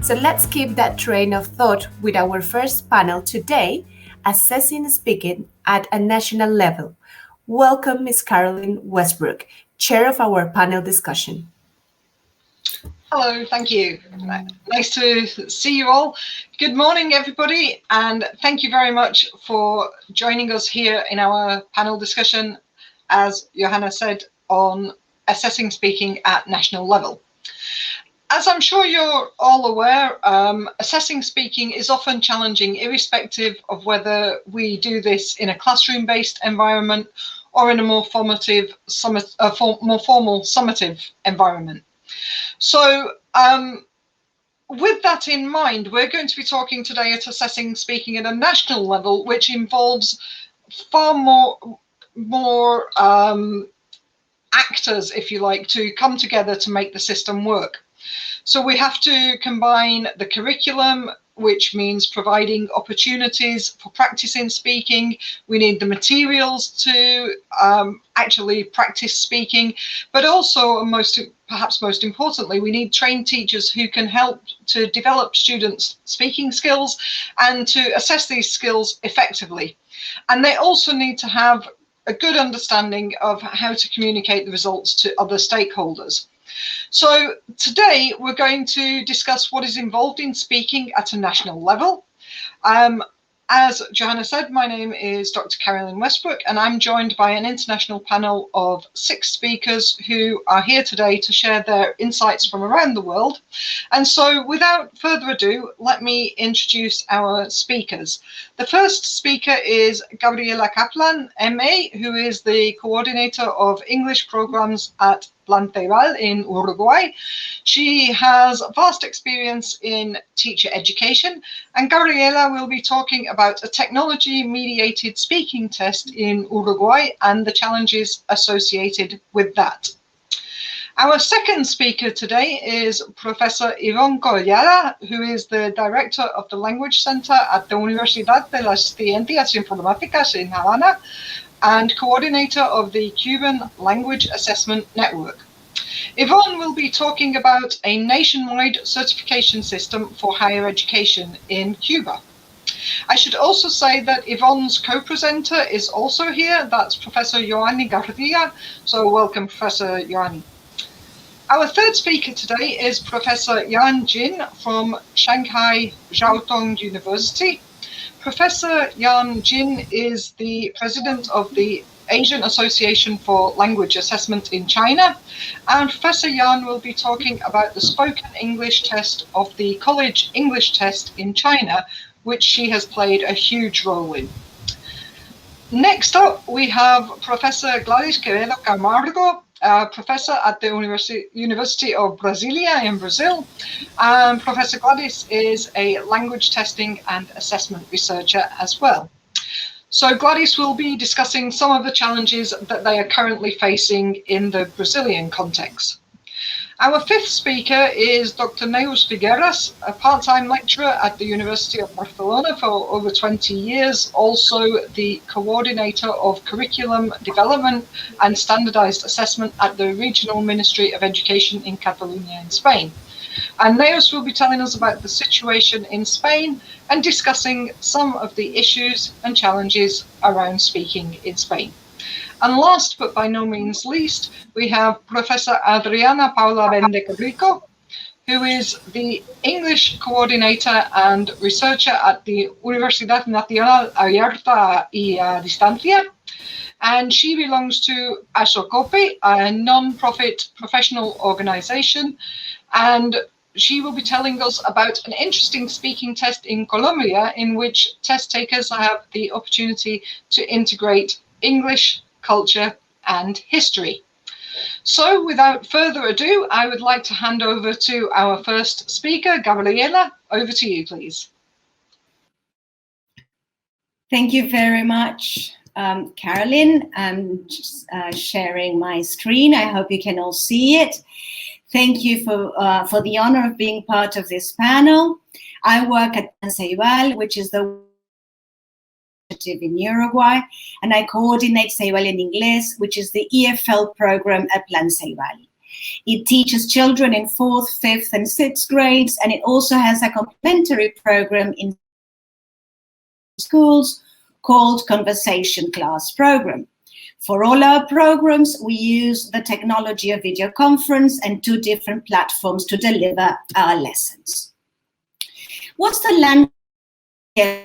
So let's keep that train of thought with our first panel today, Assessing Speaking at a National Level. Welcome, Ms. Caroline Westbrook, chair of our panel discussion. Hello, thank you. Nice to see you all. Good morning, everybody, and thank you very much for joining us here in our panel discussion, as Johanna said, on assessing speaking at national level. As I'm sure you're all aware, assessing speaking is often challenging, irrespective of whether we do this in a classroom-based environment or in a more formal summative environment. So with that in mind, we're going to be talking today at assessing speaking at a national level, which involves far more actors, if you like, to come together to make the system work. So we have to combine the curriculum, which means providing opportunities for practicing speaking. We need the materials to actually practice speaking, but also, perhaps most importantly, we need trained teachers who can help to develop students' speaking skills and to assess these skills effectively. And they also need to have a good understanding of how to communicate the results to other stakeholders. So today we're going to discuss what is involved in speaking at a national level. As Johanna said, my name is Dr. Caroline Westbrook, and I'm joined by an international panel of 6 speakers who are here today to share their insights from around the world. And so without further ado, let me introduce our speakers. The first speaker is Gabriela Kaplan, MA, who is the coordinator of English programs at Planteval in Uruguay. She has vast experience in teacher education, and Gabriela will be talking about a technology-mediated speaking test in Uruguay and the challenges associated with that. Our second speaker today is Professor Ivonne Collada, who is the director of the Language Center at the Universidad de las Ciencias Informáticas in Havana, and coordinator of the Cuban Language Assessment Network. Yvonne will be talking about a nationwide certification system for higher education in Cuba. I should also say that Yvonne's co-presenter is also here. That's Professor Ioanni Gardia. So welcome, Professor Ioanni. Our third speaker today is Professor Yan Jin from Shanghai Jiaotong University. Professor Yan Jin is the president of the Asian Association for Language Assessment in China, and Professor Yan will be talking about the spoken English test of the College English Test in China, which she has played a huge role in. Next up, we have Professor Gladys Quevedo Camargo, professor at the University of Brasilia in Brazil. Professor Gladys is a language testing and assessment researcher as well. So Gladys will be discussing some of the challenges that they are currently facing in the Brazilian context. Our fifth speaker is Dr. Neus Figueras, a part-time lecturer at the University of Barcelona for over 20 years, also the coordinator of curriculum development and standardized assessment at the Regional Ministry of Education in Catalonia in Spain. And Neus will be telling us about the situation in Spain and discussing some of the issues and challenges around speaking in Spain. And last, but by no means least, we have Professor Adriana Paula Vendecabrico, who is the English coordinator and researcher at the Universidad Nacional Abierta y a Distancia. And she belongs to ASOCOPE, a non-profit professional organization. And she will be telling us about an interesting speaking test in Colombia, in which test takers have the opportunity to integrate English, culture, and history. So without further ado, I would like to hand over to our first speaker, Gabriela. Over to you, please. Thank you very much, Caroline. I'm sharing my screen. I hope you can all see it. Thank you for the honor of being part of this panel. I work at Ceibal, which is the in Uruguay, and I coordinate Ceibal en Inglés, which is the EFL program at Plan Ceibal. It teaches children in 4th, 5th, and 6th grades, and it also has a complementary program in schools called Conversation Class Program. For all our programs, we use the technology of video conference and 2 different platforms to deliver our lessons. What's the language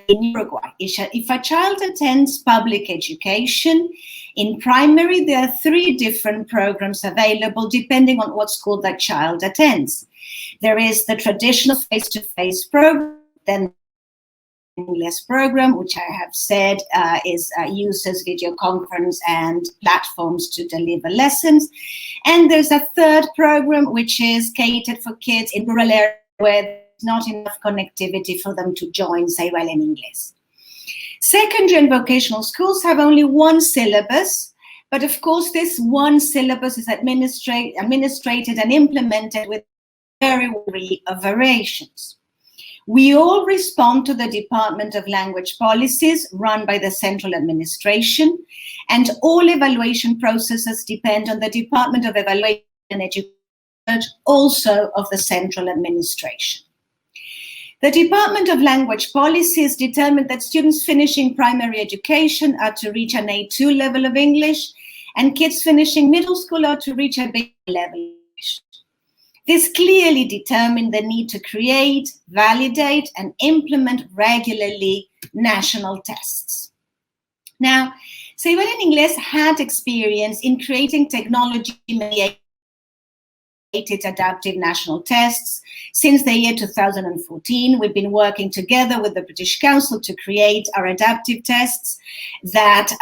in Uruguay? If a child attends public education, in primary, there are 3 different programs available depending on what school that child attends. There is the traditional face-to-face program, then English program, which I have said uses video conference and platforms to deliver lessons. And there's a 3rd program, which is catered for kids in rural areas where there's not enough connectivity for them to join, say, well in English. Secondary and vocational schools have only 1 syllabus, but of course this 1 syllabus is administrated and implemented with very degree of variations. We all respond to the Department of Language Policies run by the Central Administration, and all evaluation processes depend on the Department of Evaluation and Education, also of the Central Administration. The Department of Language Policies determined that students finishing primary education are to reach an A2 level of English, and kids finishing middle school are to reach a B level of English. This clearly determined the need to create, validate, and implement regularly national tests. Now, Say Well in English had experience in creating technology-mediated adaptive national tests. Since the year 2014, we've been working together with the British Council to create our adaptive tests that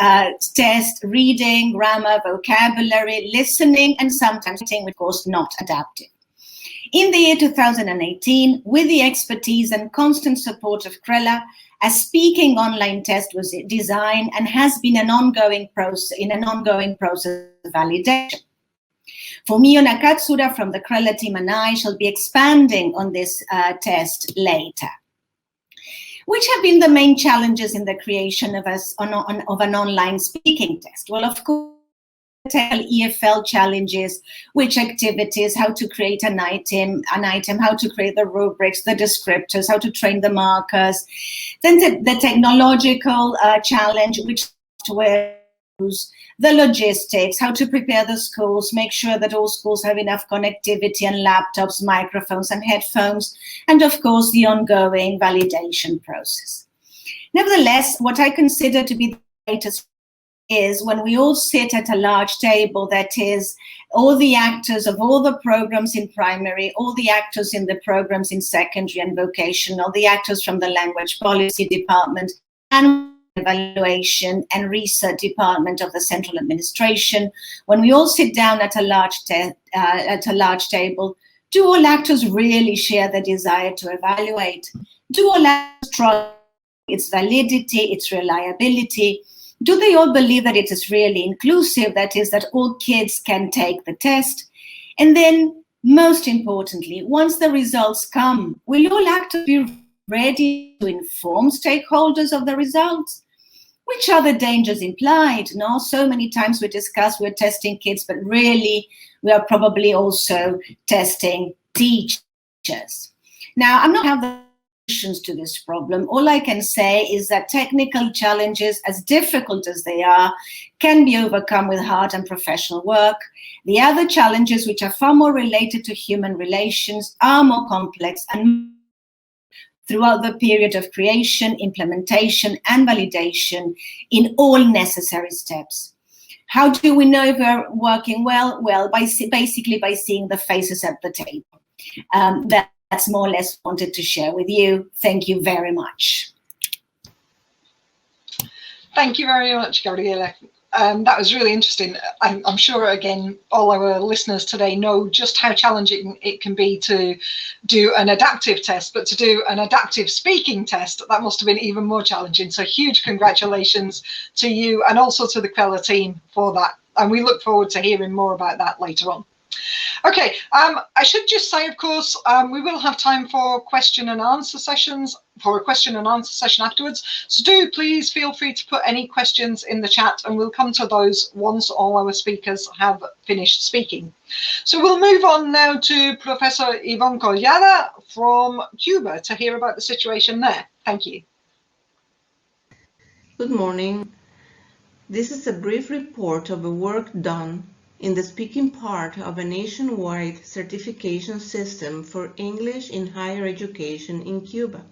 test reading, grammar, vocabulary, listening, and sometimes writing, of course, not adaptive. In the year 2018, with the expertise and constant support of CRELA, a speaking online test was designed and has been an ongoing process of validation. Fumio Nakatsura from the CRELA team and I shall be expanding on this test later. Which have been the main challenges in the creation of an online speaking test? Well, of course, EFL challenges, which activities, how to create an item, how to create the rubrics, the descriptors, how to train the markers. Then the technological challenge, which software use, the logistics, how to prepare the schools, make sure that all schools have enough connectivity and laptops, microphones and headphones, and of course the ongoing validation process. Nevertheless, what I consider to be the greatest is when we all sit at a large table, that is, all the actors of all the programs in primary, all the actors in the programs in secondary and vocational, the actors from the language policy department and evaluation and research department of the central administration, when we all sit down at a large table, do all actors really share the desire to evaluate? Do all actors trust its validity, its reliability? Do they all believe that it is really inclusive, that is, that all kids can take the test? And then, most importantly, once the results come, will all actors be ready to inform stakeholders of the results? Which are the dangers implied? No, so many times we discuss we're testing kids, but really we are probably also testing teachers. Now, I'm not have the solutions to this problem. All I can say is that technical challenges, as difficult as they are, can be overcome with hard and professional work. The other challenges, which are far more related to human relations, are more complex and throughout the period of creation, implementation, and validation in all necessary steps. How do we know if we're working well? Well, basically by seeing the faces at the table. That's more or less wanted to share with you. Thank you very much. Thank you very much, Gabriela. That was really interesting. I'm sure, again, all our listeners today know just how challenging it can be to do an adaptive test, but to do an adaptive speaking test, that must have been even more challenging. So huge congratulations to you and also to the CRELA team for that. And we look forward to hearing more about that later on. Okay, I should just say, of course, we will have time for question and answer sessions, for a question and answer session afterwards. So do please feel free to put any questions in the chat, and we'll come to those once all our speakers have finished speaking. So we'll move on now to Professor Ivonne Collada from Cuba to hear about the situation there. Thank you. Good morning. This is a brief report of the work done in the speaking part of a nationwide certification system for English in higher education in Cuba,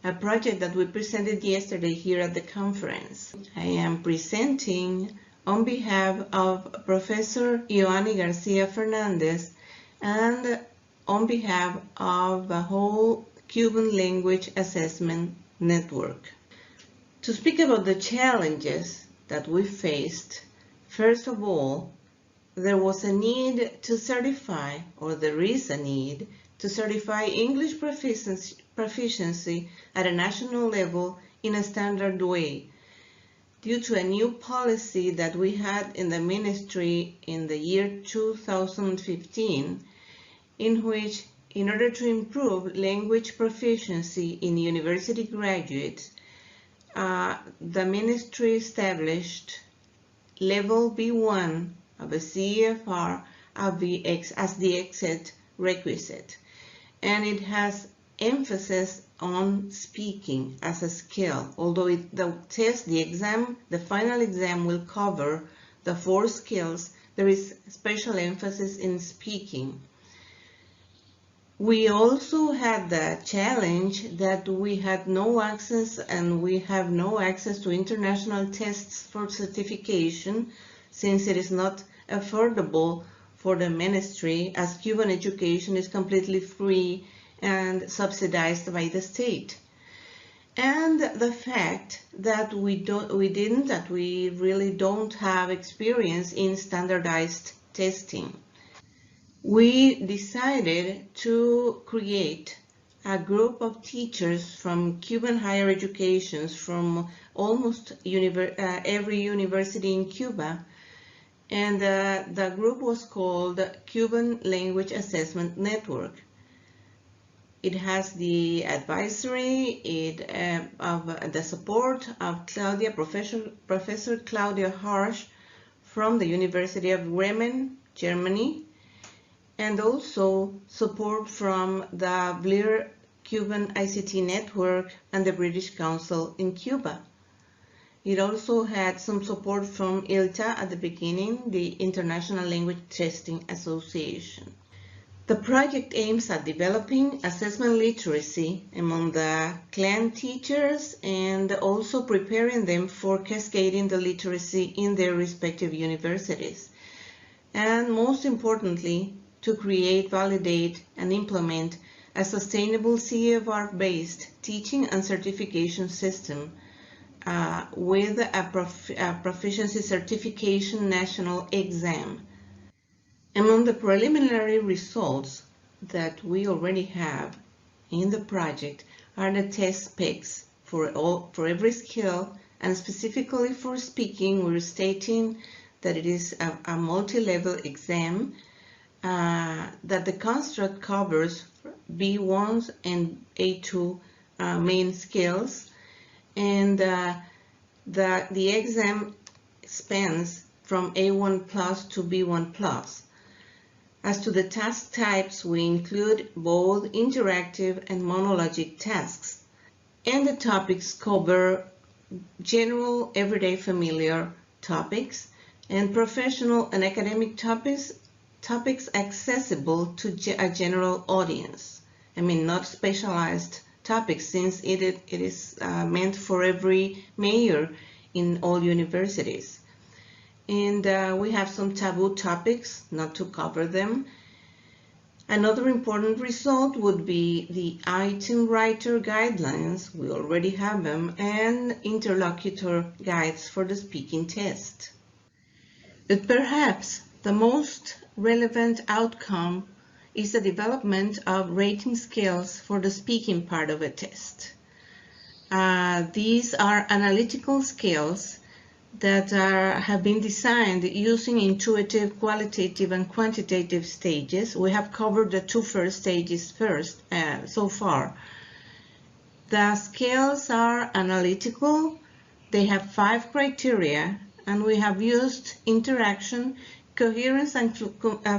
a project that we presented yesterday here at the conference. I am presenting on behalf of Professor Ioani Garcia Fernandez and on behalf of the whole Cuban Language Assessment Network. To speak about the challenges that we faced, first of all, there was a need to certify, or there is a need, to certify English proficiency at a national level in a standard way, due to a new policy that we had in the ministry in the year 2015, in which, in order to improve language proficiency in university graduates, the ministry established level B1 of a CEFR as the exit requisite, and it has emphasis on speaking as a skill. Although the final exam will cover the 4 skills, there is special emphasis in speaking. We also had the challenge that we had no access, and we have no access to international tests for certification, since it is not affordable for the ministry, as Cuban education is completely free and subsidized by the state. And the fact that we really don't have experience in standardized testing. We decided to create a group of teachers from Cuban higher educations from almost every university in Cuba, and the group was called Cuban Language Assessment Network. It has the advisory of the support of Professor Claudia Harsch from the University of Bremen, Germany, and also support from the Blair Cuban ICT Network and the British Council in Cuba. It also had some support from ILTA at the beginning, the International Language Testing Association. The project aims at developing assessment literacy among the CLAN teachers and also preparing them for cascading the literacy in their respective universities. And most importantly, to create, validate, and implement a sustainable CEFR-based teaching and certification system with a proficiency certification national exam. Among the preliminary results that we already have in the project are the test specs for every skill, and specifically for speaking, we're stating that it is a multi-level exam, that the construct covers B1 and A2 main skills, and the exam spans from A1 plus to B1 plus. As to the task types, we include both interactive and monologic tasks, and the topics cover general, everyday, familiar topics, and professional and academic topics accessible to a general audience. I mean, not specialized topics, since it is meant for every major in all universities. And we have some taboo topics, not to cover them. Another important result would be the item writer guidelines, we already have them, and interlocutor guides for the speaking test. But perhaps the most relevant outcome is the development of rating scales for the speaking part of a test. These are analytical scales that have been designed using intuitive, qualitative, and quantitative stages. We have covered the two first stages so far. The scales are analytical. They have 5 criteria, and we have used interaction, coherence, and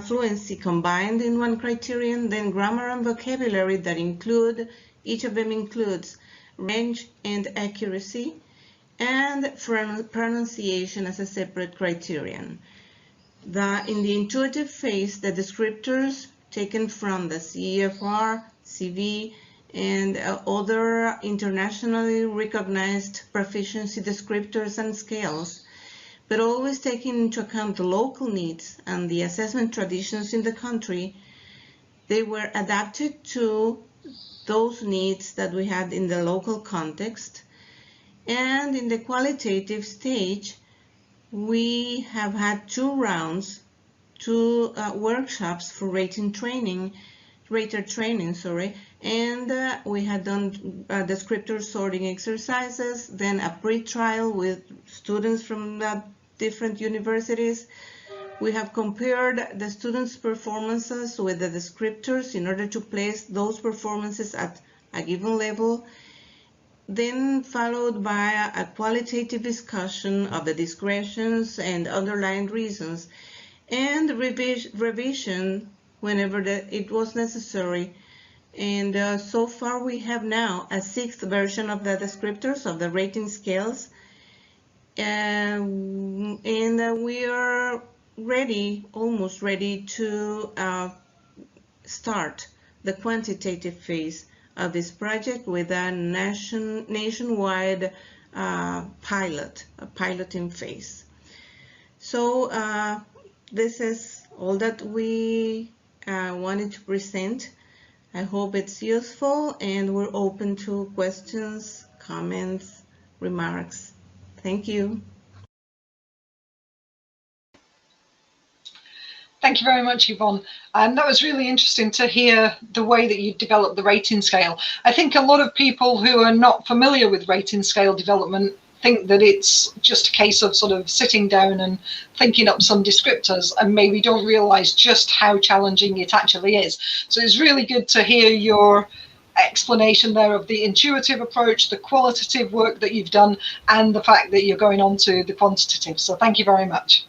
fluency combined in one criterion, then grammar and vocabulary that each of them includes range and accuracy, and pronunciation as a separate criterion. In the intuitive phase, the descriptors taken from the CEFR, CV, and other internationally recognized proficiency descriptors and scales, but always taking into account the local needs and the assessment traditions in the country, they were adapted to those needs that we had in the local context. And in the qualitative stage, we have had 2 rounds, 2 workshops for rater training, and we had done descriptor sorting exercises, then a pre-trial with students from different universities. We have compared the students' performances with the descriptors in order to place those performances at a given level, then followed by a qualitative discussion of the discretions and underlying reasons, and revision whenever it was necessary. And so far we have now a 6th version of the descriptors of the rating scales, and we are almost ready to start the quantitative phase of this project with a nationwide piloting phase. So this is all that we wanted to present. I hope it's useful, and we're open to questions, comments, remarks. Thank you. Thank you very much, Yvonne. And that was really interesting to hear the way that you developed the rating scale. I think a lot of people who are not familiar with rating scale development think that it's just a case of sort of sitting down and thinking up some descriptors, and maybe don't realize just how challenging it actually is. So it's really good to hear your explanation there of the intuitive approach, the qualitative work that you've done, and the fact that you're going on to the quantitative. So thank you very much.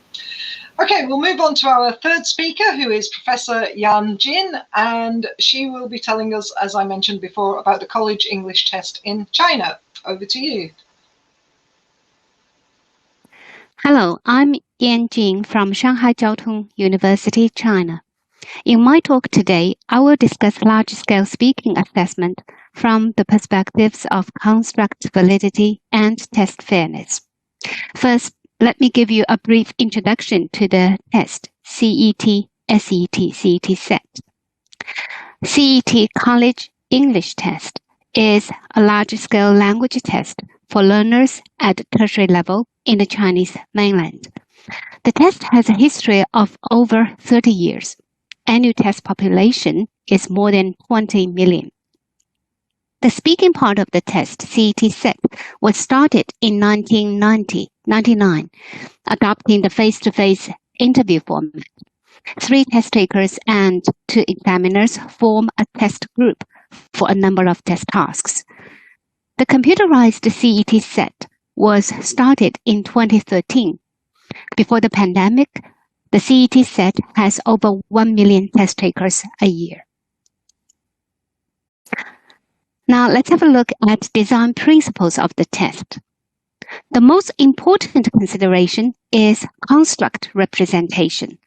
Okay, we'll move on to our third speaker, who is Professor Yan Jin, and she will be telling us, as I mentioned before, about the college English test in China. Over to you. Hello, I'm Yan Jin from Shanghai Jiao Tong University, China. In my talk today, I will discuss large-scale speaking assessment from the perspectives of construct validity and test fairness. First, let me give you a brief introduction to the test, CET, CET set. CET College English Test is a large-scale language test for learners at tertiary level in the Chinese mainland. The test has a history of over 30 years. Annual test population is more than 20 million. The speaking part of the test, CET set, was started in 1999, adopting the face-to-face interview format. 3 test takers and 2 examiners form a test group for a number of test tasks. The computerized CET set was started in 2013. Before the pandemic, the CET set has over 1 million test takers a year. Now let's have a look at design principles of the test. The most important consideration is construct representation.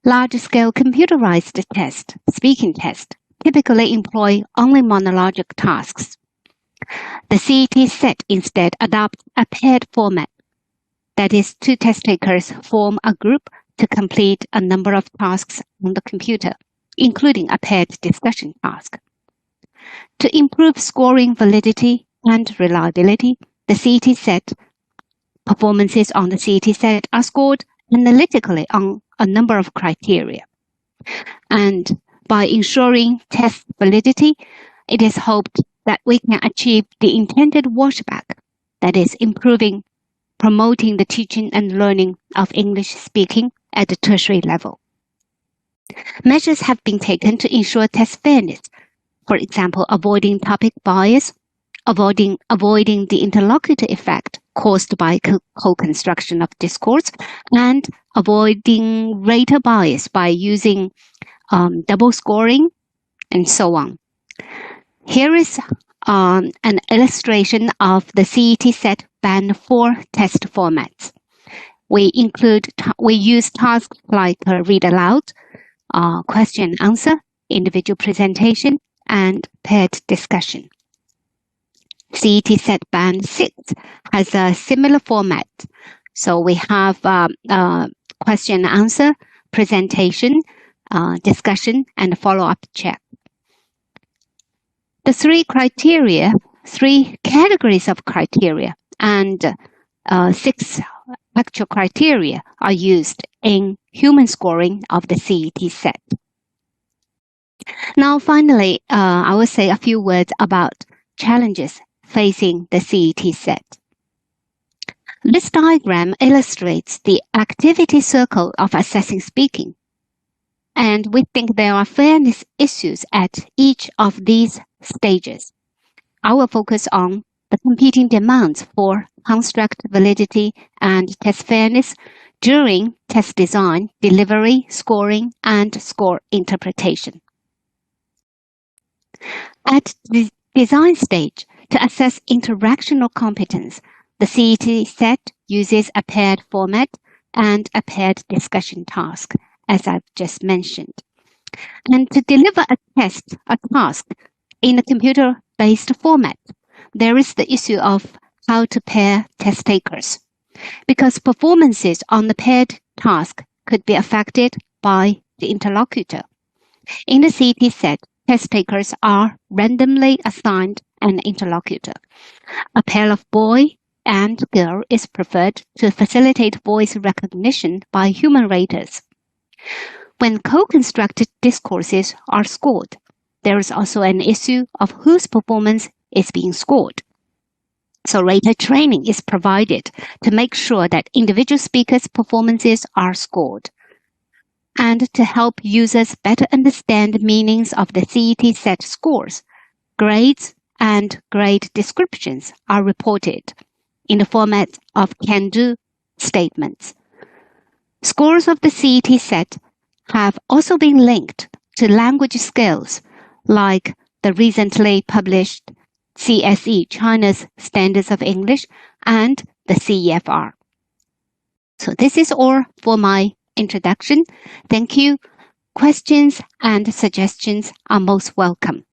Large-scale computerized test, speaking test, typically employ only monologic tasks. The CET set instead adopts a paired format. That is, 2 test takers form a group to complete a number of tasks on the computer, including a paired discussion task. To improve scoring validity and reliability, the CET set performances on the CET set are scored analytically on a number of criteria. And by ensuring test validity, it is hoped that we can achieve the intended washback, that is, improving promoting the teaching and learning of English speaking at the tertiary level. Measures have been taken to ensure test fairness, for example, avoiding topic bias, avoiding the interlocutor effect caused by co-construction of discourse, and avoiding rater bias by using double scoring, and so on. Here is an illustration of the CET set Band 4 test formats. We use tasks like read aloud, question and answer, individual presentation, and paired discussion. CET set Band 6 has a similar format. So we have question and answer, presentation, discussion, and follow-up check. The three categories of criteria, and 6 actual criteria are used in human scoring of the CET set. Now, finally, I will say a few words about challenges facing the CET set. This diagram illustrates the activity circle of assessing speaking, and we think there are fairness issues at each of these stages. I will focus on the competing demands for construct validity and test fairness during test design, delivery, scoring, and score interpretation. At the design stage, to assess interactional competence, the CET set uses a paired format and a paired discussion task, as I've just mentioned. And to deliver a task in a computer-based format, there is the issue of how to pair test takers, because performances on the paired task could be affected by the interlocutor. In the CET set, test takers are randomly assigned an interlocutor. A pair of boy and girl is preferred to facilitate voice recognition by human raters. When co-constructed discourses are scored, there is also an issue of whose performance is being scored. So rater training is provided to make sure that individual speakers' performances are scored. And to help users better understand the meanings of the CET set scores, grades and grade descriptions are reported in the format of can-do statements. Scores of the CET set have also been linked to language skills like the recently published CSE, China's Standards of English, and the CEFR. So this is all for my introduction. Thank you. Questions and suggestions are most welcome.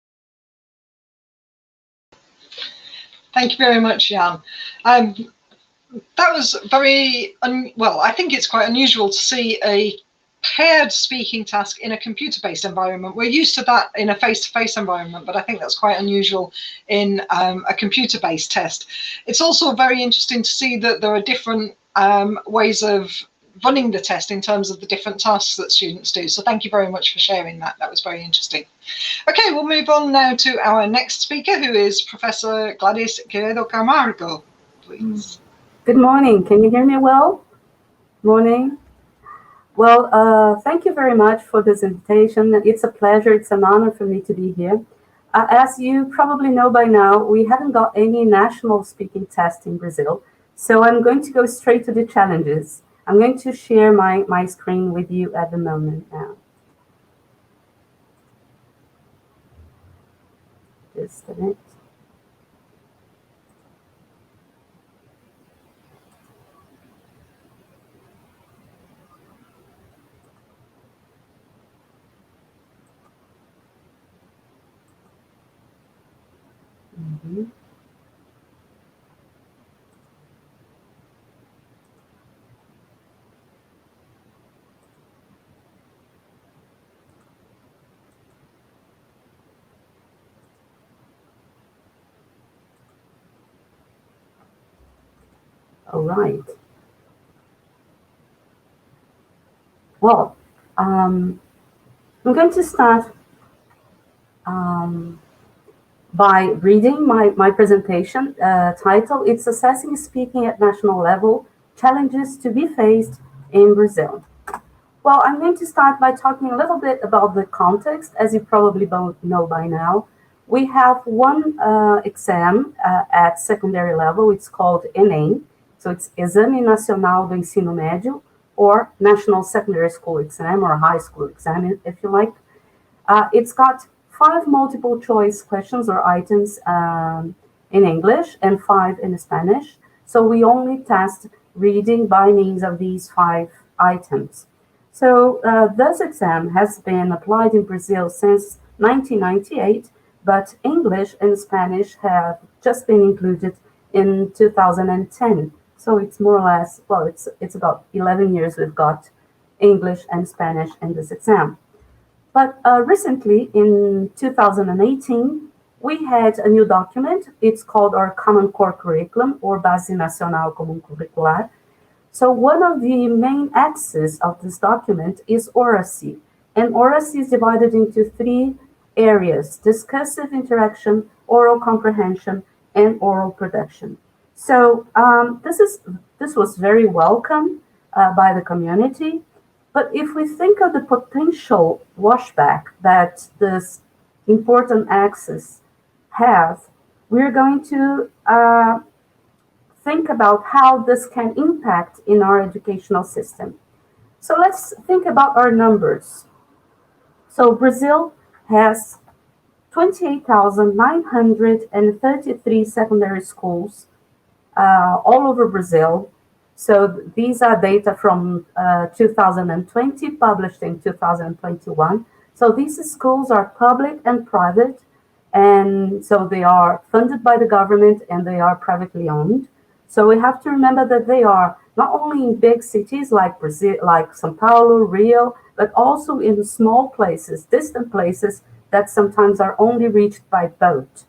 Thank you very much, Jan. That was very, well, I think it's quite unusual to see a paired speaking task in a computer-based environment. We're used to that in a face-to-face environment, but I think that's quite unusual in a computer-based test. It's also very interesting to see that there are different ways of running the test in terms of the different tasks that students do. So thank you very much for sharing that. That was very interesting. Okay, we'll move on now to our next speaker, who is Professor Gladys Quevedo Camargo, please. Good morning. Can you hear me well? Morning. Well, thank you very much for this invitation. It's a pleasure. It's an honor for me to be here. As you probably know by now, we haven't got any national speaking test in Brazil. So I'm going to go straight to the challenges. I'm going to share my screen with you at the moment now. Just a minute. Mm-hmm. All right. Well, I'm going to start by reading my presentation title. It's Assessing Speaking at National Level, Challenges to be Faced in Brazil. Well, I'm going to start by talking a little bit about the context. As you probably both know by now, we have one exam at secondary level. It's called ENEM. So it's Exame Nacional do Ensino Médio, or National Secondary School Exam, or High School Exam, if you like. It's got 5 multiple choice questions or items in English and 5 in Spanish. So we only test reading by means of these 5 items. So this exam has been applied in Brazil since 1998, but English and Spanish have just been included in 2010. So it's more or less, well, it's about 11 years we've got English and Spanish in this exam. But recently, in 2018, we had a new document. It's called our Common Core Curriculum, or Base Nacional Comum Curricular. So one of the main axes of this document is oracy. And oracy is divided into 3 areas: discursive interaction, oral comprehension, and oral production. So this was very welcome by the community. But if we think of the potential washback that this important axis has, we're going to think about how this can impact in our educational system. So let's think about our numbers. So Brazil has 28,933 secondary schools all over Brazil. So these are data from 2020, published in 2021. So these schools are public and private, and so they are funded by the government and they are privately owned. So we have to remember that they are not only in big cities like Brazil, like São Paulo, Rio, but also in small places, distant places that sometimes are only reached by boat.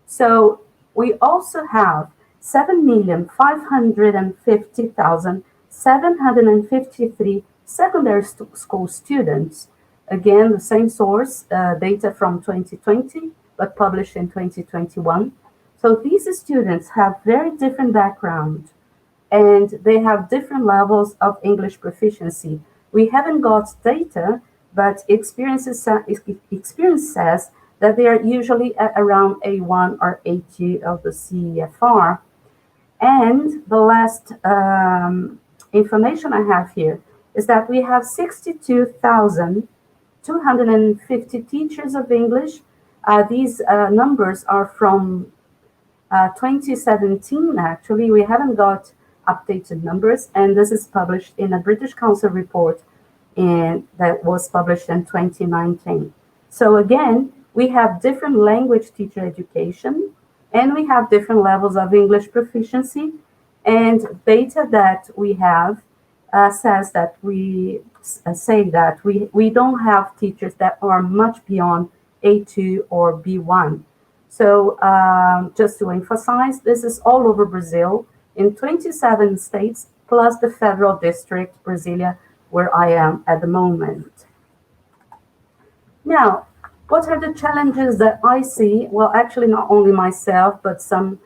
So we also have 7,550,753 secondary school students. Again, the same source, data from 2020, but published in 2021. So these students have very different background, and they have different levels of English proficiency. We haven't got data, but experience says that they are usually at around A1 or A2 of the CEFR. And the last information I have here is that we have 62,250 teachers of English. These numbers are from 2017, actually. We haven't got updated numbers, and this is published in a British Council report that was published in 2019. So again, we have different language teacher education, and we have different levels of English proficiency, and data that we have says that we don't have teachers that are much beyond A2 or B1. So just to emphasize, this is all over Brazil in 27 states, plus the federal district, Brasilia, where I am at the moment. Now, what are the challenges that I see? Well, actually, not only myself, but some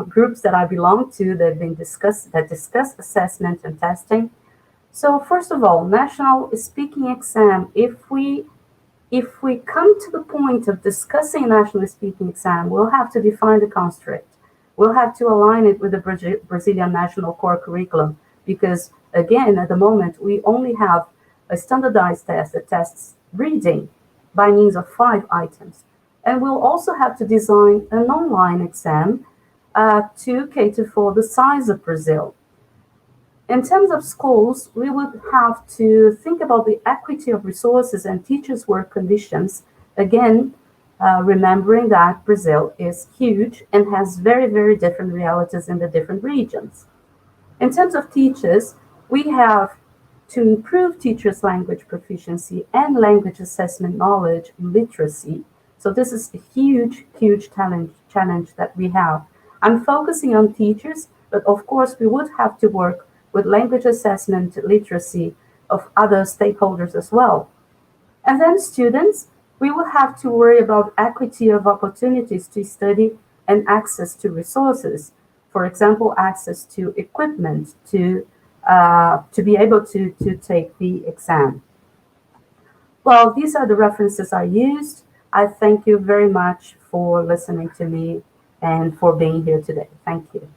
groups that I belong to that discuss assessment and testing. So first of all, national speaking exam. If we come to the point of discussing a national speaking exam, we'll have to define the constraint. We'll have to align it with the Brazilian National Core Curriculum, because again, at the moment, we only have a standardized test that tests reading by means of 5 items. And we'll also have to design an online exam to cater for the size of Brazil. In terms of schools, we would have to think about the equity of resources and teachers' work conditions. Again, remembering that Brazil is huge and has very, very different realities in the different regions. In terms of teachers, we have to improve teachers' language proficiency and language assessment knowledge and literacy. So this is a huge, huge challenge that we have. I'm focusing on teachers, but of course we would have to work with language assessment literacy of other stakeholders as well. And then students, We will have to worry about equity of opportunities to study and access to resources. For example, access to equipment to be able to take the exam. Well, these are the references I used. I thank you very much for listening to me and for being here today. Thank you.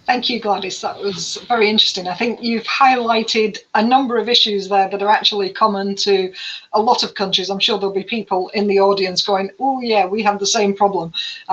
Thank you, Gladys. That was very interesting. I think you've highlighted a number of issues there that are actually common to a lot of countries. I'm sure there'll be people in the audience going, oh yeah, we have the same problem.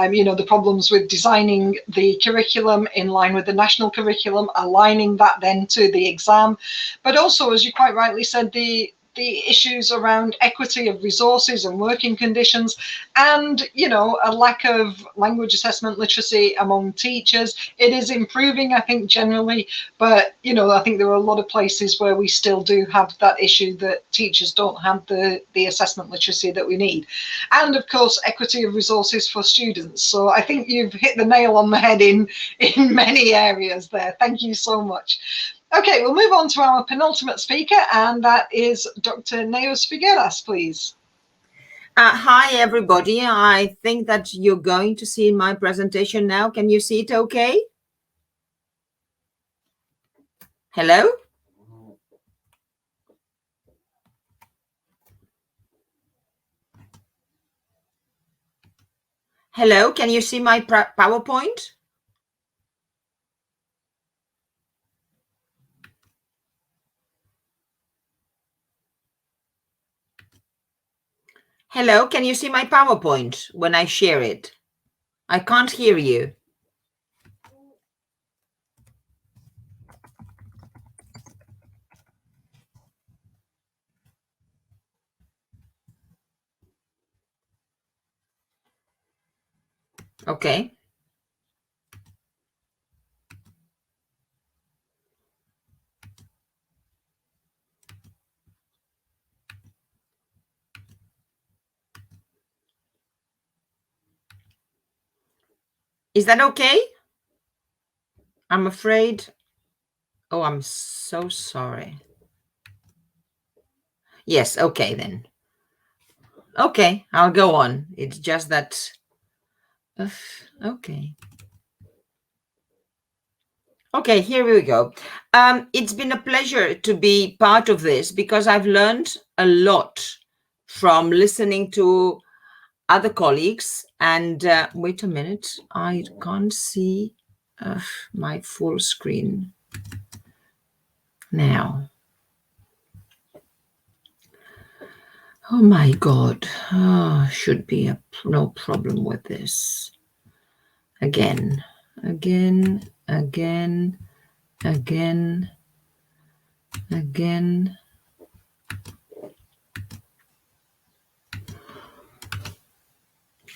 You know, the problems with designing the curriculum in line with the national curriculum, aligning that then to the exam. But also, as you quite rightly said, the issues around equity of resources and working conditions, and you know, a lack of language assessment literacy among teachers. It is improving, I think, generally, but you know, I think there are a lot of places where we still do have that issue that teachers don't have the assessment literacy that we need, and of course equity of resources for students. So I think you've hit the nail on the head in many areas there. Thank you so much. Okay, we'll move on to our penultimate speaker, and that is Dr. Neus Figueras, please. Hi, everybody. I think that you're going to see my presentation now. Can you see it okay? Hello? Hello, can you see my PowerPoint? Hello, can you see my PowerPoint when I share it? I can't hear you. Okay. Is that okay? I'm afraid. Oh, I'm so sorry. Yes, okay then. Okay, I'll go on. It's just that. Okay. Okay, here we go. It's been a pleasure to be part of this because I've learned a lot from listening to other colleagues. And wait a minute, I can't see my full screen now. Oh my God, should be no problem with this. Again.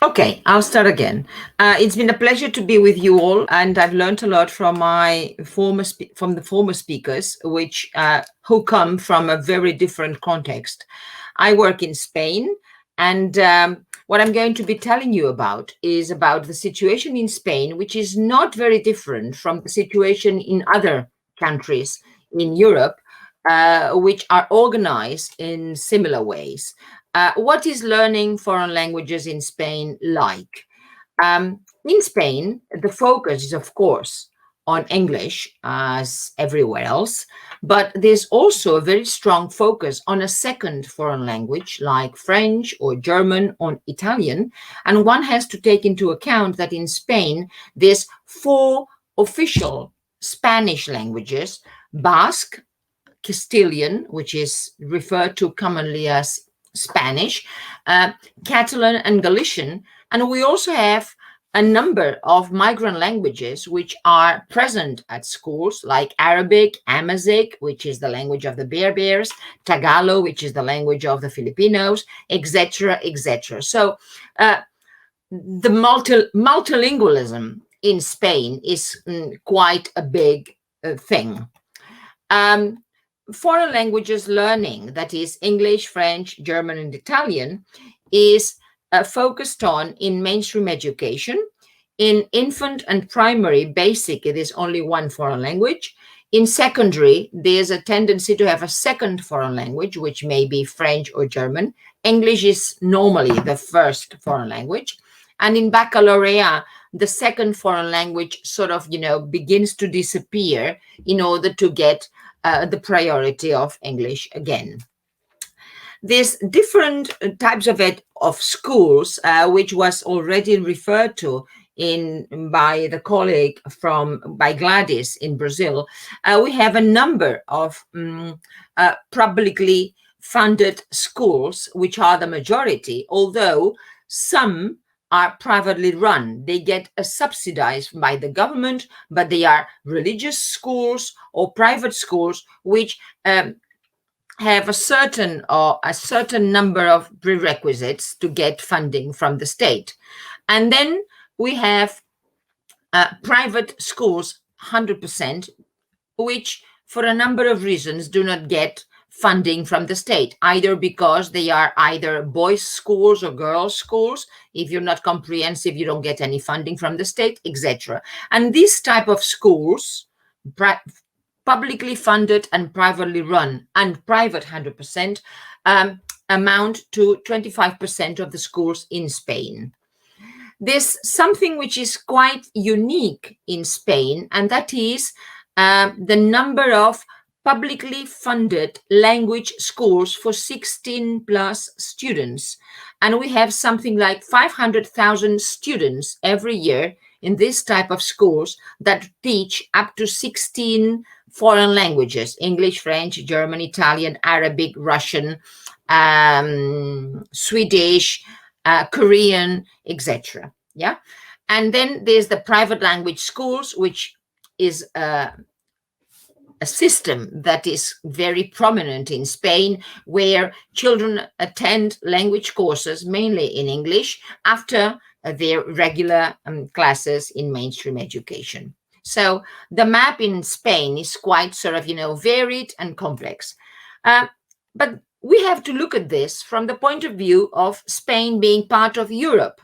Okay, I'll start again. It's been a pleasure to be with you all, and I've learned a lot from the former speakers, who come from a very different context. I work in Spain, and what I'm going to be telling you about is about the situation in Spain, which is not very different from the situation in other countries in Europe, which are organized in similar ways. What is learning foreign languages in Spain like? In Spain, the focus is, of course, on English, as everywhere else, but there's also a very strong focus on a second foreign language like French or German or Italian. And one has to take into account that in Spain, there's 4 official Spanish languages: Basque, Castilian, which is referred to commonly as Spanish, Catalan and Galician. And we also have a number of migrant languages which are present at schools, like Arabic, Amazigh, which is the language of the Berbers, Tagalog, which is the language of the Filipinos, etc., etc. So the multilingualism in Spain is quite a big thing. Foreign languages learning, that is English, French, German, and Italian, is focused on in mainstream education. In infant and primary basic, it is only 1 foreign language. In secondary, there's a tendency to have a second foreign language, which may be French or German. English is normally the first foreign language. And in baccalaureate, the second foreign language sort of, begins to disappear in order to get the priority of English again. There's different types of schools, which was already referred to by the colleague by Gladys in Brazil. We have a number of publicly funded schools, which are the majority, although some are privately run. They get subsidized by the government, but they are religious schools or private schools, which have a certain number of prerequisites to get funding from the state. And then we have private schools, 100%, which for a number of reasons do not get funding from the state, either because they are either boys' schools or girls' schools. If you're not comprehensive, you don't get any funding from the state, etc. And this type of schools, publicly funded and privately run, and private 100%, amount to 25% of the schools in Spain. There's something which is quite unique in Spain, and that is the number of publicly funded language schools for 16 plus students. And we have something like 500,000 students every year in this type of schools that teach up to 16 foreign languages: English, French, German, Italian, Arabic, Russian, Swedish, Korean, etc. Yeah. And then there's the private language schools, which is a system that is very prominent in Spain, where children attend language courses, mainly in English, after their regular classes in mainstream education. So the map in Spain is quite sort of, varied and complex. But we have to look at this from the point of view of Spain being part of Europe.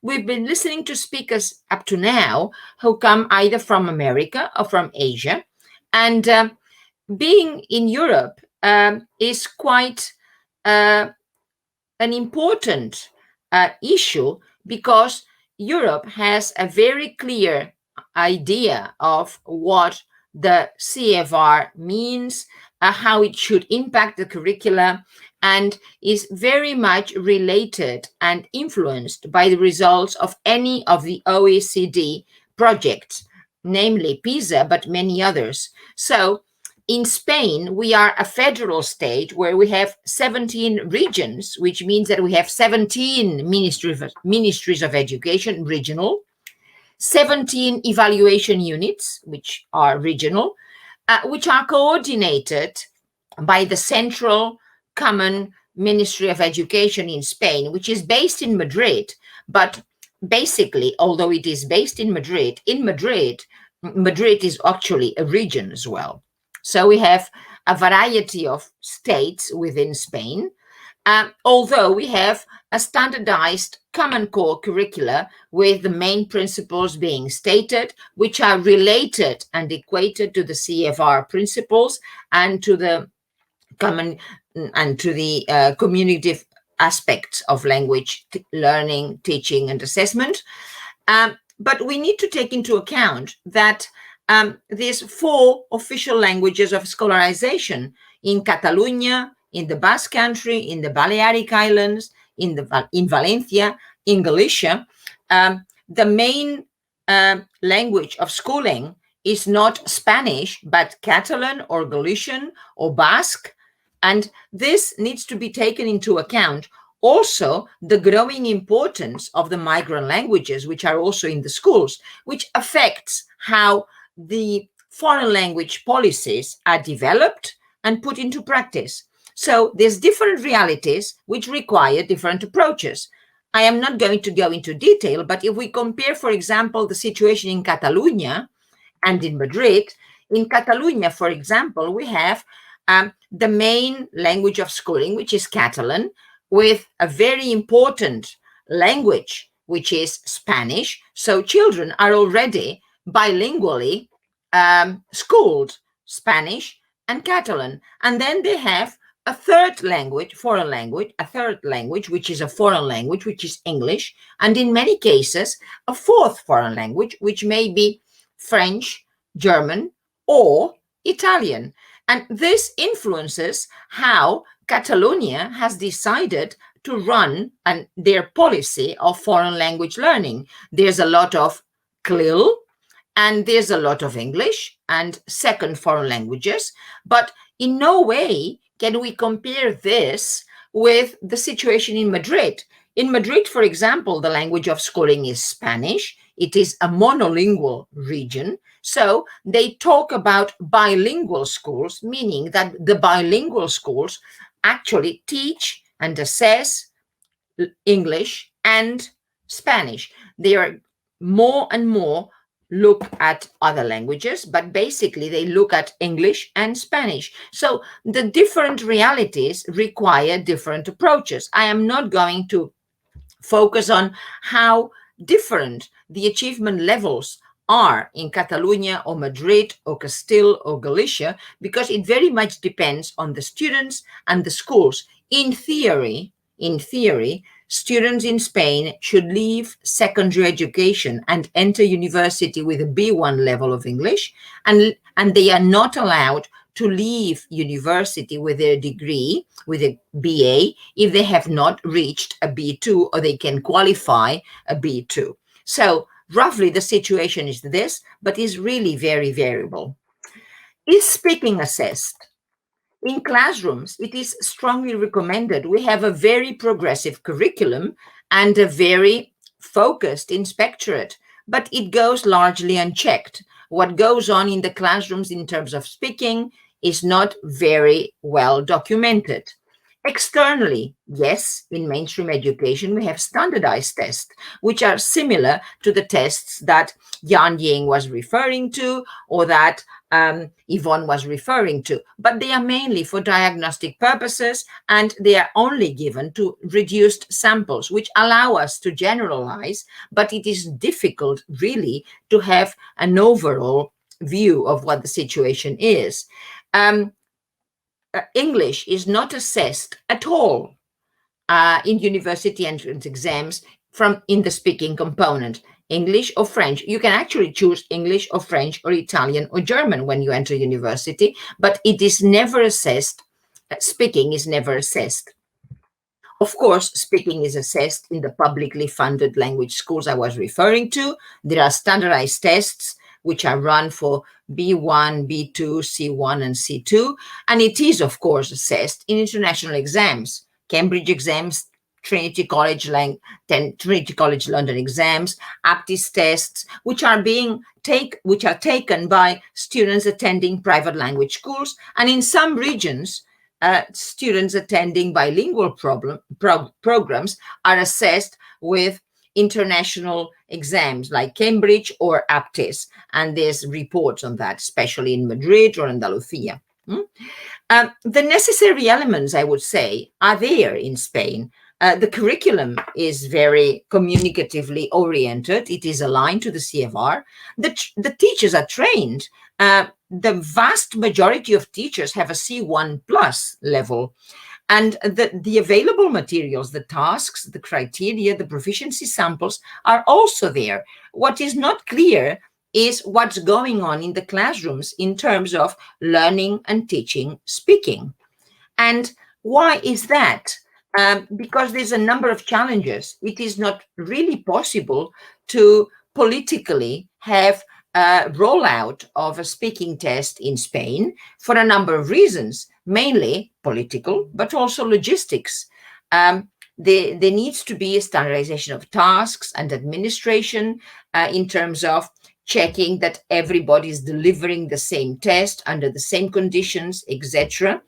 We've been listening to speakers up to now who come either from America or from Asia. And being in Europe is quite an important issue, because Europe has a very clear idea of what the CFR means, how it should impact the curricula, and is very much related and influenced by the results of any of the OECD projects, namely PISA, but many others. So in Spain, we are a federal state where we have 17 regions, which means that we have 17 ministries of education, regional, 17 evaluation units, which are regional, which are coordinated by the Central Common Ministry of Education in Spain, which is based in Madrid. But basically, although it is based in Madrid, Madrid is actually a region as well. So we have a variety of states within Spain, although we have a standardized common core curricula with the main principles being stated, which are related and equated to the CFR principles and to the common and to the communicative aspects of language learning, teaching, and assessment. But we need to take into account that there's 4 official languages of scholarization in Catalonia, in the Basque Country, in the Balearic Islands, in Valencia, in Galicia. The main language of schooling is not Spanish, but Catalan or Galician or Basque. And this needs to be taken into account. Also, the growing importance of the migrant languages, which are also in the schools, which affects how the foreign language policies are developed and put into practice. So there's different realities which require different approaches. I am not going to go into detail, but if we compare, for example, the situation in Catalonia and in Madrid, in Catalonia, for example, we have the main language of schooling, which is Catalan, with a very important language, which is Spanish. So children are already bilingually schooled Spanish and Catalan. And then they have a third language, foreign language, a third language, which is a foreign language, which is English. And in many cases, a fourth foreign language, which may be French, German, or Italian. And this influences how Catalonia has decided to run their policy of foreign language learning. There's a lot of CLIL, and there's a lot of English and second foreign languages, but in no way can we compare this with the situation in Madrid. In Madrid, for example, the language of schooling is Spanish. It is a monolingual region. So they talk about bilingual schools, meaning that the bilingual schools actually teach and assess English and Spanish. They are more and more look at other languages, but basically they look at English and Spanish. So the different realities require different approaches. I am not going to focus on how different the achievement levels are in Catalonia or Madrid or Castile or Galicia, because it very much depends on the students and the schools. In theory, students in Spain should leave secondary education and enter university with a B1 level of English, and they are not allowed to leave university with their degree, with a BA, if they have not reached a B2 or they can qualify a B2. So roughly the situation is this, but is really very variable. Is speaking assessed? In classrooms, it is strongly recommended. We have a very progressive curriculum and a very focused inspectorate, but it goes largely unchecked. What goes on in the classrooms in terms of speaking is not very well documented. Externally, yes, in mainstream education, we have standardized tests, which are similar to the tests that Yan Ying was referring to, or that Yvonne was referring to, but they are mainly for diagnostic purposes, and they are only given to reduced samples, which allow us to generalize, but it is difficult really to have an overall view of what the situation is. English is not assessed at all in university entrance exams in the speaking component. English or French. You can actually choose English or French or Italian or German when you enter university, but it is never assessed. Speaking is never assessed. Of course, speaking is assessed in the publicly funded language schools I was referring to. There are standardized tests which are run for B1, B2, C1, and C2. And it is, of course, assessed in international exams, Cambridge exams, Trinity College London exams, APTIS tests, which are taken by students attending private language schools, and in some regions, students attending bilingual programs are assessed with international exams like Cambridge or APTIS, and there's reports on that, especially in Madrid or Andalusia. The necessary elements, I would say, are there in Spain. The curriculum is very communicatively oriented. It is aligned to the CFR. The teachers are trained. The vast majority of teachers have a C1 plus level. And the available materials, the tasks, the criteria, the proficiency samples are also there. What is not clear is what's going on in the classrooms in terms of learning and teaching speaking. And why is that? Because there's a number of challenges. It is not really possible to politically have a rollout of a speaking test in Spain for a number of reasons, mainly political, but also logistics. There needs to be a standardization of tasks and administration in terms of checking that everybody is delivering the same test under the same conditions, etc.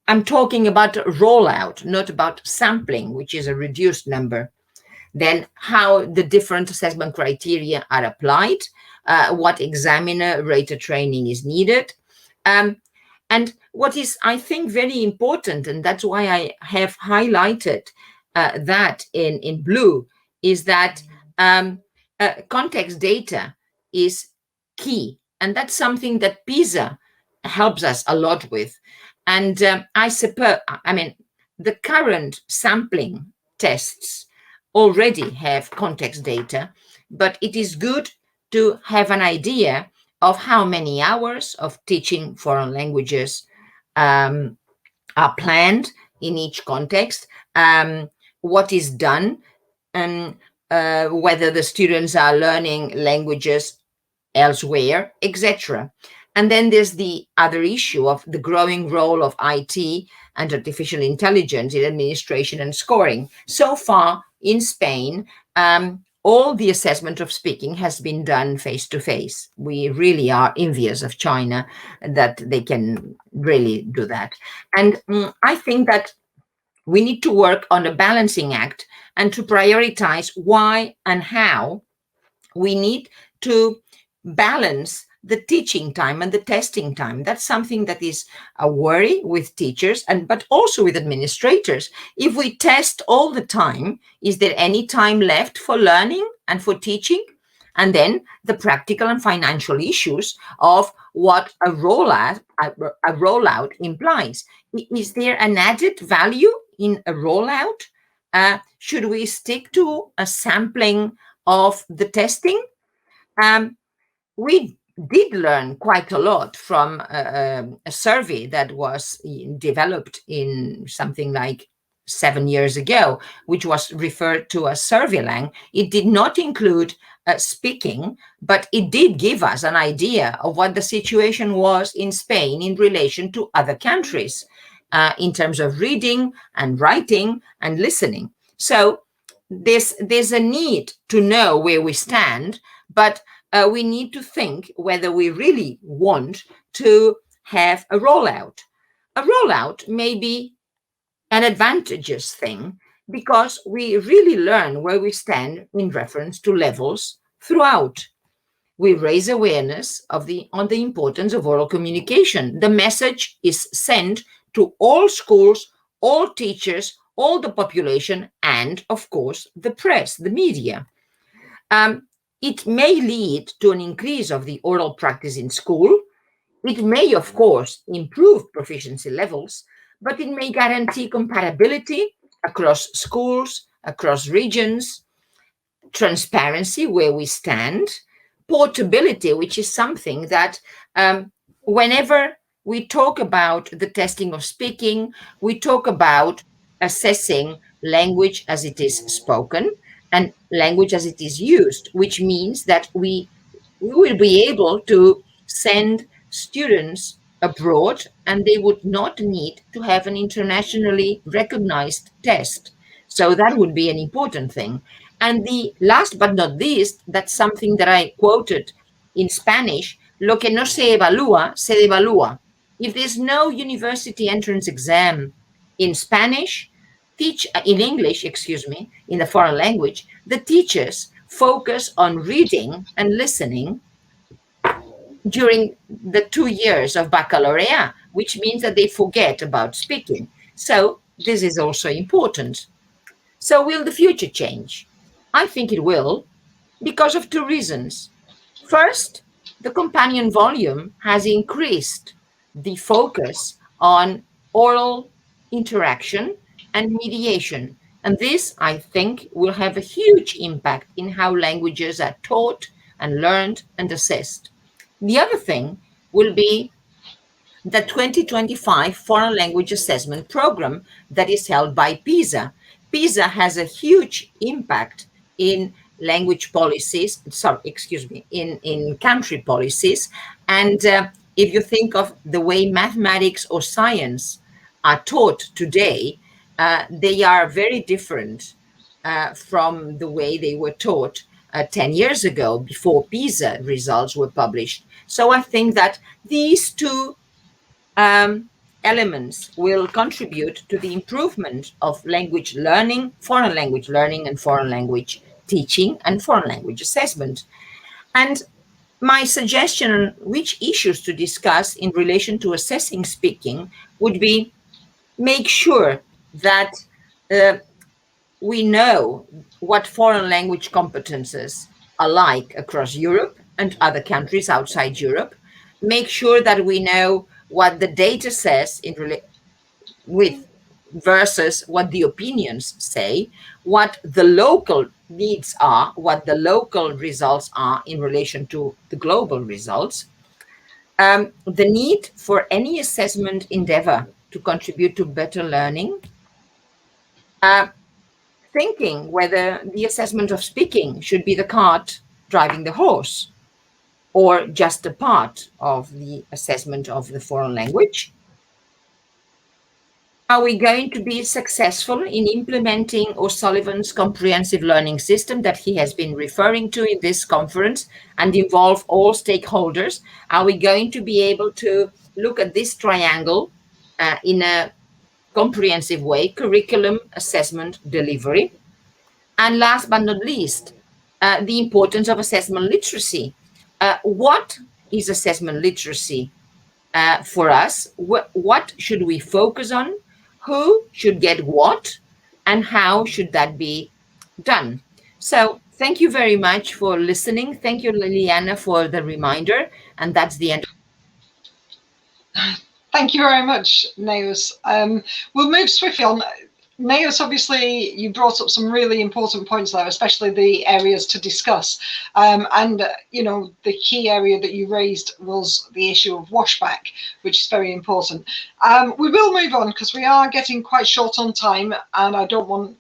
I'm talking about rollout, not about sampling, which is a reduced number. Then how the different assessment criteria are applied, what examiner rater training is needed. And what is, I think, very important, and that's why I have highlighted that in blue, is that context data is key And that's something that PISA helps us a lot with. And I suppose, I mean, the current sampling tests already have context data, but it is good to have an idea of how many hours of teaching foreign languages are planned in each context, what is done, and whether the students are learning languages elsewhere, etc. And then there's the other issue of the growing role of IT and artificial intelligence in administration and scoring. So far in Spain, all the assessment of speaking has been done face to face. We really are envious of China that they can really do that. And I think that we need to work on a balancing act and to prioritize why and how we need to balance the teaching time and the testing time. That's something that is a worry with teachers but also with administrators. If we test all the time, is there any time left for learning and for teaching? And then the practical and financial issues of what a rollout implies. Is there an added value in a rollout? Should we stick to a sampling of the testing? We did learn quite a lot from a survey that was developed in something like 7 years ago, which was referred to as SurveyLang. It did not include speaking, but it did give us an idea of what the situation was in Spain in relation to other countries in terms of reading and writing and listening. So there's a need to know where we stand, but we need to think whether we really want to have a rollout. A rollout may be an advantageous thing because we really learn where we stand in reference to levels throughout. We raise awareness on the importance of oral communication. The message is sent to all schools, all teachers, all the population, and of course, the press, the media. It may lead to an increase of the oral practice in school. It may, of course, improve proficiency levels, but it may guarantee compatibility across schools, across regions, transparency where we stand, portability, which is something that whenever we talk about the testing of speaking, we talk about assessing language as it is spoken and language as it is used, which means that we will be able to send students abroad and they would not need to have an internationally recognized test. So that would be an important thing. And the last but not least, that's something that I quoted in Spanish, lo que no se evalúa, se devalúa. If there's no university entrance exam in Spanish, in English, in the foreign language, the teachers focus on reading and listening during the 2 years of baccalaureate, which means that they forget about speaking. So this is also important. So will the future change? I think it will, because of two reasons. First, the companion volume has increased the focus on oral interaction and mediation. And this, I think, will have a huge impact in how languages are taught and learned and assessed. The other thing will be the 2025 Foreign Language Assessment Program that is held by PISA. PISA has a huge impact in language policies, in country policies. And if you think of the way mathematics or science are taught today, they are very different from the way they were taught 10 years ago before PISA results were published. So I think that these two elements will contribute to the improvement of language learning, foreign language learning and foreign language teaching and foreign language assessment. And my suggestion on which issues to discuss in relation to assessing speaking would be make sure that we know what foreign language competences are like across Europe and other countries outside Europe, make sure that we know what the data says with versus what the opinions say, what the local needs are, what the local results are in relation to the global results, the need for any assessment endeavor to contribute to better learning, thinking whether the assessment of speaking should be the cart driving the horse or just a part of the assessment of the foreign language. Are we going to be successful in implementing O'Sullivan's comprehensive learning system that he has been referring to in this conference and involve all stakeholders? Are we going to be able to look at this triangle in a comprehensive way, curriculum, assessment, delivery? And last but not least, the importance of assessment literacy. What is assessment literacy for us? What should we focus on? Who should get what? And how should that be done? So thank you very much for listening. Thank you, Liliana, for the reminder. And that's the end. Thank you very much, Neus. We'll move swiftly on. Neus, obviously, you brought up some really important points there, especially the areas to discuss. You know, the key area that you raised was the issue of washback, which is very important. We will move on because we are getting quite short on time, and I don't want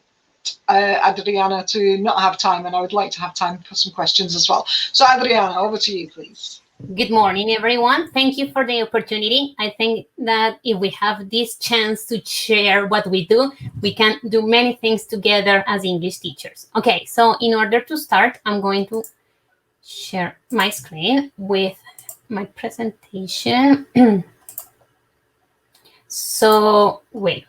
Adriana to not have time, and I would like to have time for some questions as well. So, Adriana, over to you, please. Good morning, everyone. Thank you for the opportunity. I think that if we have this chance to share what we do, we can do many things together as English teachers. Okay, so in order to start, I'm going to share my screen with my presentation. So, wait.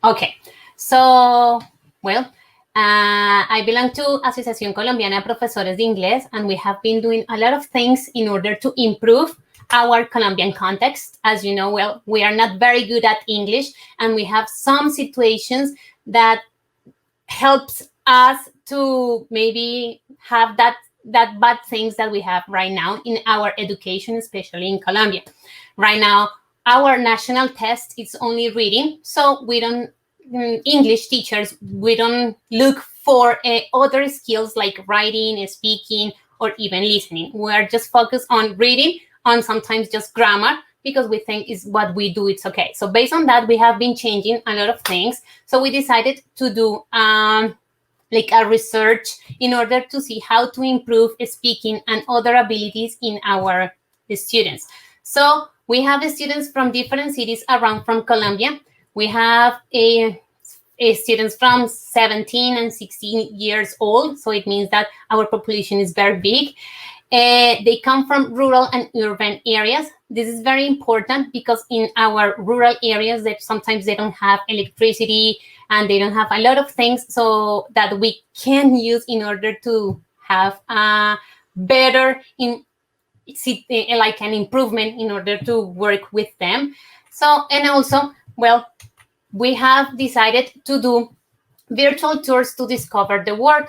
Okay, so, well, I belong to Asociación Colombiana de Profesores de Inglés, and we have been doing a lot of things in order to improve our Colombian context. As you know, well, we are not very good at English, and we have some situations that helps us to maybe have that bad things that we have right now in our education, especially in Colombia. Right now, our national test is only reading, so we don't English teachers, we don't look for other skills like writing, speaking, or even listening. We are just focused on reading, on sometimes just grammar, because we think is what we do, it's okay. So based on that, we have been changing a lot of things. So we decided to do like a research in order to see how to improve speaking and other abilities in our students. So we have students from different cities around from Colombia. We have students from 17 and 16 years old. So it means that our population is very big. They come from rural and urban areas. This is very important because in our rural areas that sometimes they don't have electricity and they don't have a lot of things so that we can use in order to have a better like an improvement in order to work with them. So, and also, well, we have decided to do virtual tours to discover the world.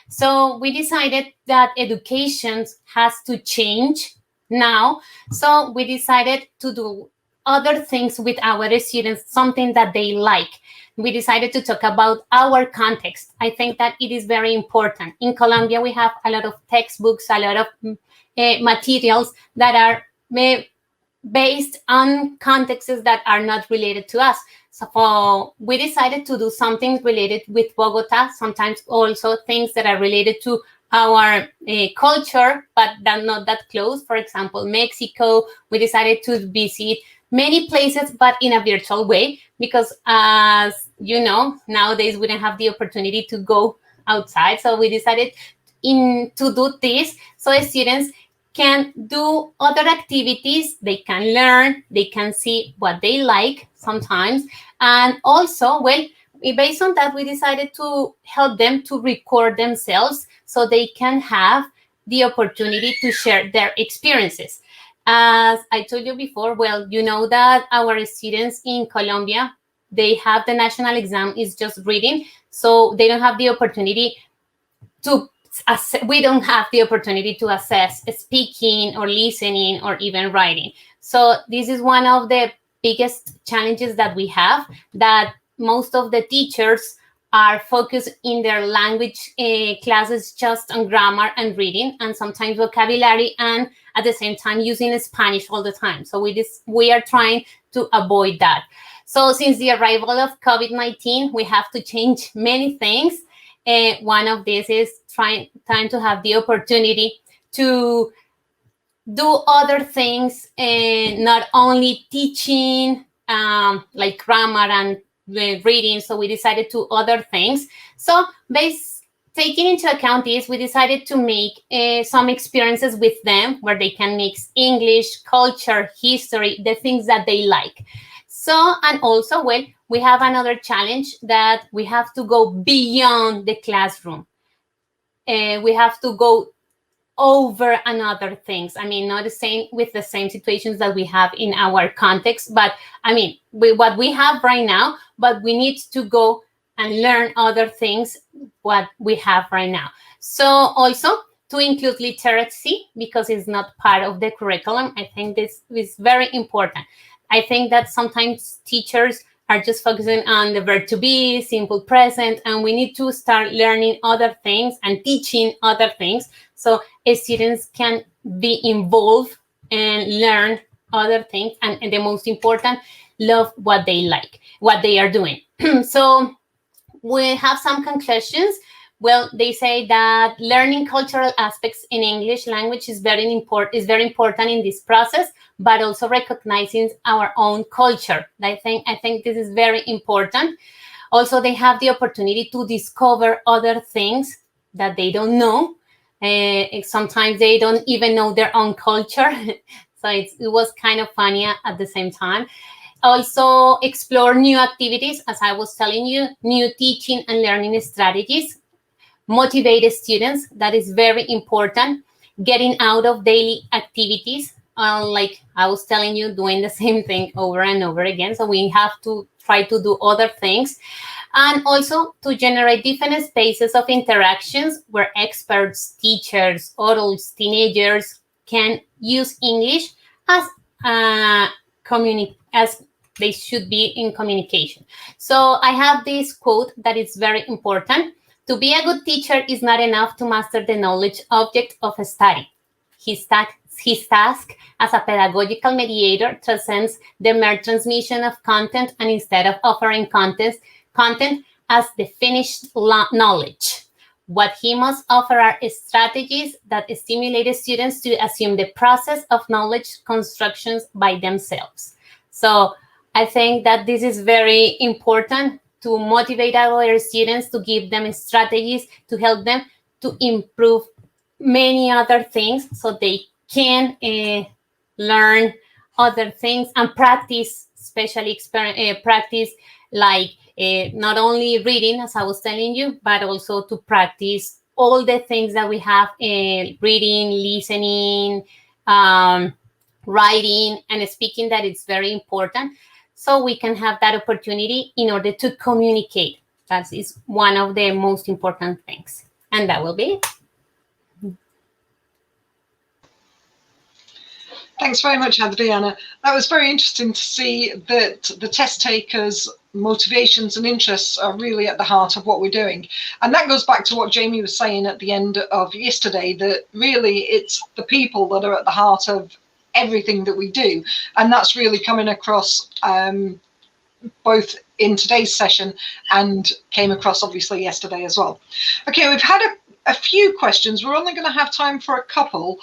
So we decided that education has to change now. So we decided to do other things with our students, something that they like. We decided to talk about our context. I think that it is very important. In Colombia, we have a lot of textbooks, a lot of materials that are based on contexts that are not related to us. So we decided to do something related with Bogota, sometimes also things that are related to our culture, but that not that close. For example, Mexico, we decided to visit many places, but in a virtual way, because as you know, nowadays we don't have the opportunity to go outside. So we decided to do this so students can do other activities, they can learn, they can see what they like sometimes. And also, well, based on that, we decided to help them to record themselves so they can have the opportunity to share their experiences. As I told you before, well, you know that our students in Colombia, they have the national exam is just reading, so they don't have the opportunity we don't have the opportunity to assess speaking or listening or even writing. So this is one of the biggest challenges that we have, that most of the teachers are focused in their language classes just on grammar and reading, and sometimes vocabulary, and at the same time using Spanish all the time. So we are trying to avoid that. So since the arrival of COVID-19, we have to change many things. One of these is trying to have the opportunity to do other things, not only teaching like grammar and reading. So we decided to other things. So taking into account this, we decided to make some experiences with them where they can mix English, culture, history, the things that they like. So, and also, well, we have another challenge that we have to go beyond the classroom. We have to go over and other things. I mean, not the same with the same situations that we have in our context, but I mean, what we have right now, but we need to go and learn other things what we have right now. So also to include literacy, because it's not part of the curriculum. I think this is very important. I think that sometimes teachers are just focusing on the verb to be, simple present, and we need to start learning other things and teaching other things so students can be involved and learn other things, and the most important, love what they like, what they are doing. So we have some conclusions. Well, they say that learning cultural aspects in English language is very important in this process, but also recognizing our own culture. I think this is very important. Also, they have the opportunity to discover other things that they don't know. Sometimes they don't even know their own culture. So it was kind of funny at the same time. Also, explore new activities, as I was telling you, new teaching and learning strategies. Motivate students, that is very important. Getting out of daily activities, like I was telling you, doing the same thing over and over again. So we have to try to do other things. And also to generate different spaces of interactions where experts, teachers, adults, teenagers can use English as they should be in communication. So I have this quote that is very important. To be a good teacher is not enough to master the knowledge object of a study. His task as a pedagogical mediator transcends the mere transmission of content, and instead of offering content as the finished knowledge, what he must offer are strategies that stimulate students to assume the process of knowledge constructions by themselves. So I think that this is very important, to motivate our students, to give them strategies to help them to improve many other things so they can learn other things and practice, especially practice like not only reading, as I was telling you, but also to practice all the things that we have, reading, listening, writing, and speaking, that it's very important. So we can have that opportunity in order to communicate. That is one of the most important things. And that will be it. Thanks very much, Adriana. That was very interesting to see that the test takers' motivations and interests are really at the heart of what we're doing. And that goes back to what Jamie was saying at the end of yesterday, that really it's the people that are at the heart of everything that we do. And that's really coming across both in today's session and came across obviously yesterday as well. Okay, we've had a few questions. We're only going to have time for a couple.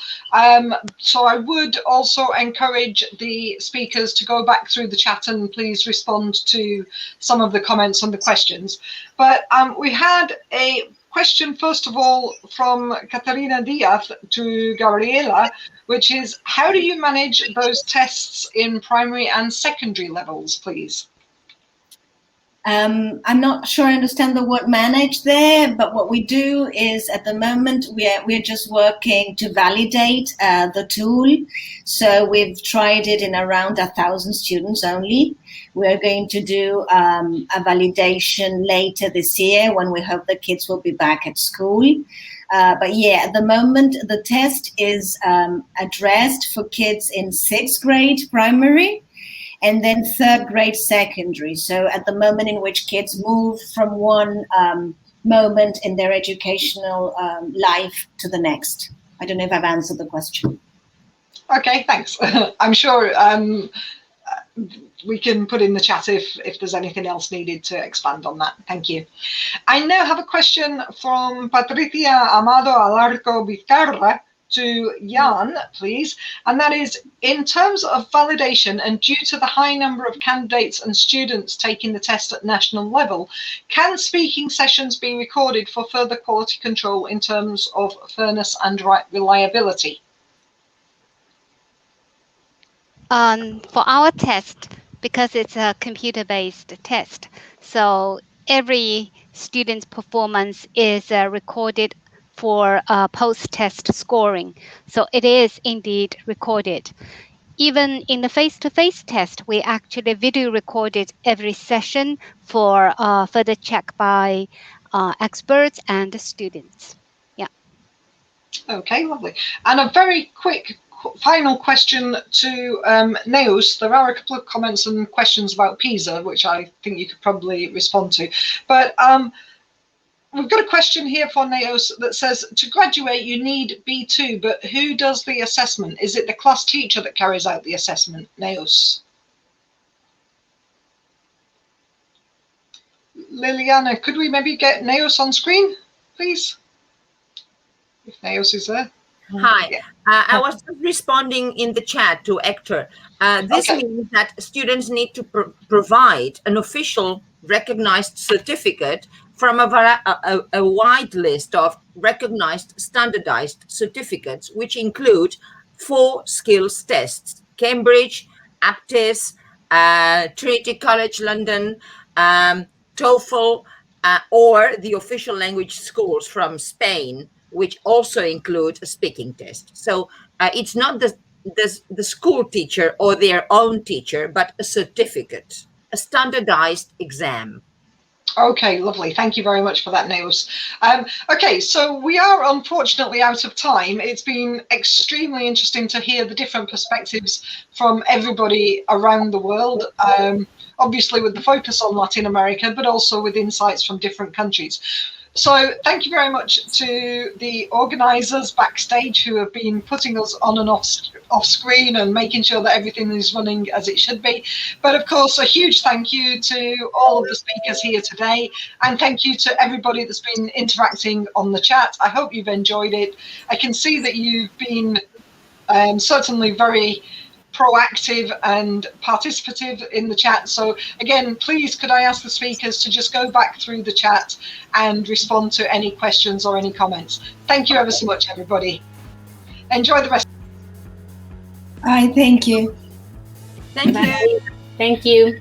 So I would also encourage the speakers to go back through the chat and please respond to some of the comments and the questions. But we had a question, first of all, from Catarina Diaz to Gabriela, which is, how do you manage those tests in primary and secondary levels, please? I'm not sure I understand the word manage there, but what we do is at the moment we're just working to validate the tool. So we've tried it in around 1,000 students only. We're going to do a validation later this year when we hope the kids will be back at school. But yeah, at the moment the test is addressed for kids in 6th grade primary and then 3rd grade secondary. So at the moment in which kids move from one moment in their educational life to the next. I don't know if I've answered the question. Okay, thanks. I'm sure we can put in the chat if there's anything else needed to expand on that. Thank you. I now have a question from Patricia Amado Alarco Vizcarra to Jan, please, and that is, in terms of validation and due to the high number of candidates and students taking the test at national level, can speaking sessions be recorded for further quality control in terms of fairness and reliability? For our test, because it's a computer-based test, so every student's performance is recorded for post-test scoring. So it is indeed recorded. Even in the face-to-face test, we actually video recorded every session for further check by experts and students. Yeah. Okay, lovely. And a very quick final question to Neos. There are a couple of comments and questions about PISA, which I think you could probably respond to. But we've got a question here for Neos that says, to graduate, you need B2, but who does the assessment? Is it the class teacher that carries out the assessment, Neos? Liliana, could we maybe get Neos on screen, please? If Neos is there. Hi, I was just responding in the chat to Hector. This means that students need to provide an official recognized certificate from a wide list of recognized standardized certificates, which include 4 skills tests: Cambridge, APTIS, Trinity College London, TOEFL, or the official language schools from Spain, which also include a speaking test. So it's not the school teacher or their own teacher, but a certificate, a standardized exam. Okay, lovely. Thank you very much for that, Neos. Okay, so we are unfortunately out of time. It's been extremely interesting to hear the different perspectives from everybody around the world, obviously with the focus on Latin America, but also with insights from different countries. So thank you very much to the organisers backstage who have been putting us on and off screen and making sure that everything is running as it should be. But of course, a huge thank you to all of the speakers here today, and thank you to everybody that's been interacting on the chat. I hope you've enjoyed it. I can see that you've been certainly very proactive and participative in the chat. So again, please could I ask the speakers to just go back through the chat and respond to any questions or any comments. Thank you ever so much, everybody. Enjoy the rest. Thank you. Thank you. Thank you.